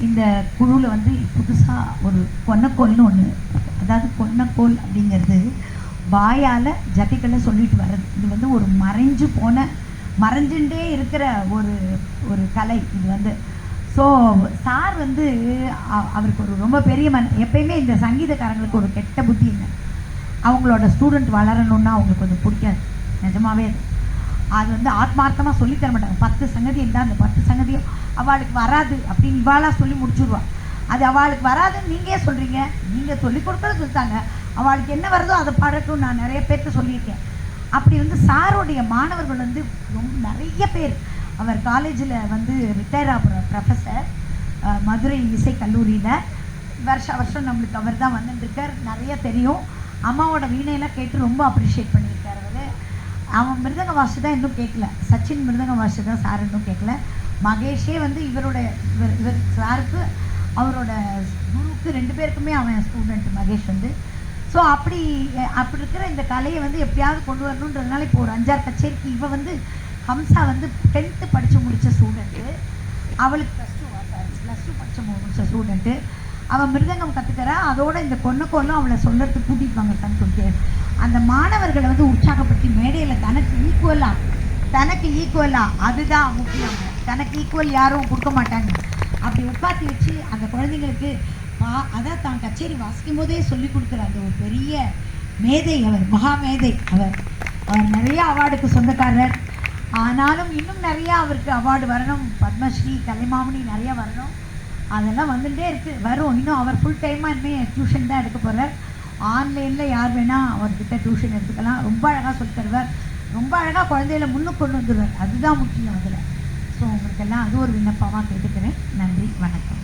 இந்த குழுவில் வந்து புதுசாக ஒரு பொன்னக்கோல்னு ஒன்று, அதாவது பொன்னக்கோல் அப்படிங்கிறது வாயால் ஜட்டிகளை சொல்லிட்டு வர்றது. இது வந்து ஒரு மறைஞ்சுட்டே இருக்கிற ஒரு கலை இது வந்து. ஸோ சார் வந்து அவருக்கு ஒரு ரொம்ப பெரிய எப்பயுமே இந்த சங்கீதக்காரங்களுக்கு ஒரு கெட்ட புத்தி இல்லை, அவங்களோட ஸ்டூடெண்ட் வளரணுன்னா அவங்களுக்கு கொஞ்சம் பிடிக்காது. நிஜமாவே அது வந்து ஆத்மார்த்தமாக சொல்லித்தர மாட்டாங்க. 10 சங்கதி இருந்தால் அந்த 10 சங்கதியும் அவளுக்கு வராது அப்படின்னு இவாளாக சொல்லி முடிச்சுடுவாள். அது அவளுக்கு வராதுன்னு நீங்கள் சொல்கிறீங்க, நீங்கள் சொல்லிக் கொடுக்கறது சொல்லிட்டாங்க, அவளுக்கு என்ன வருதோ அதை பாடட்டும். நான் நிறைய பேர்த்து சொல்லியிருக்கேன். அப்படி வந்து சாருடைய மாணவர்கள் வந்து ரொம்ப நிறைய பேர். அவர் காலேஜில் வந்து ரிட்டையர் ஆகிற ப்ரொஃபஸர், மதுரை இசை கல்லூரியில் வருஷம் நம்மளுக்கு அவர் தான் வந்துட்டுருக்கார். நிறைய தெரியும். அம்மாவோட வீணையெல்லாம் கேட்டு ரொம்ப அப்ரிஷியேட் பண்ணியிருக்கார் அவர். அவன் மிருதங்க வாசி தான் இன்னும் கேட்கல, சச்சின் மிருதங்க வாசி தான் சார் இன்னும் கேட்கல. மகேஷே வந்து இவர் சாருக்கு அவரோட குருவுக்கு 2 பேருக்குமே அவன் ஸ்டூடெண்ட் மகேஷ் வந்து. ஸோ அப்படி இருக்கிற இந்த கலையை வந்து எப்படியாவது கொண்டு வரணுன்றதுனால இப்போ ஒரு 5-6 கச்சேரிக்கு இவ வந்து ஹம்சா வந்து 10th படித்து முடித்த ஸ்டூடெண்ட்டு, அவளுக்கு +2 படித்து முடித்த ஸ்டூடெண்ட்டு. அவள் மிருதங்கம் கற்றுக்கிறா. அதோட இந்த கொன்னக்கோலும் அவளை சொல்கிறதுக்கு கூட்டிட்டு வாங்கன்னு சொல்லிட்டு அந்த மாணவர்களை வந்து உற்சாகப்படுத்தி மேடையில் தனக்கு ஈக்குவலாக அதுதான் முக்கியம். தனக்கு ஈக்குவல் யாரும் கொடுக்க மாட்டாங்க. அப்படி உட்காத்தி வச்சு அந்த குழந்தைங்களுக்கு அதான் தான் கச்சேரி வாசிக்கும் போதே சொல்லி கொடுக்குற அந்த ஒரு பெரிய மேதை அவர், மகா மேதை அவர். நிறைய அவார்டுக்கு சொந்தக்காரர். ஆனாலும் இன்னும் நிறையா அவருக்கு அவார்டு வரணும். பத்மஸ்ரீ, கலைமாமணி நிறையா வரணும். அதெல்லாம் வந்துகிட்டே இருக்குது, வரும். இன்னும் அவர் ஃபுல் டைமாக இனிமேல் டியூஷன் தான் எடுக்க போகிறார். ஆன்லைனில் யார் வேணால் அவர்கிட்ட டியூஷன் எடுத்துக்கலாம். ரொம்ப அழகாக சொல்லி தருவார். ரொம்ப அழகாக குழந்தைகளை முன்னுக்கு கொண்டு வந்துடுவார். அதுதான் முக்கியம் அதில். ஸோ உங்களுக்கெல்லாம் அது ஒரு விண்ணப்பமாக கேட்டுக்கிறேன். நன்றி, வணக்கம்.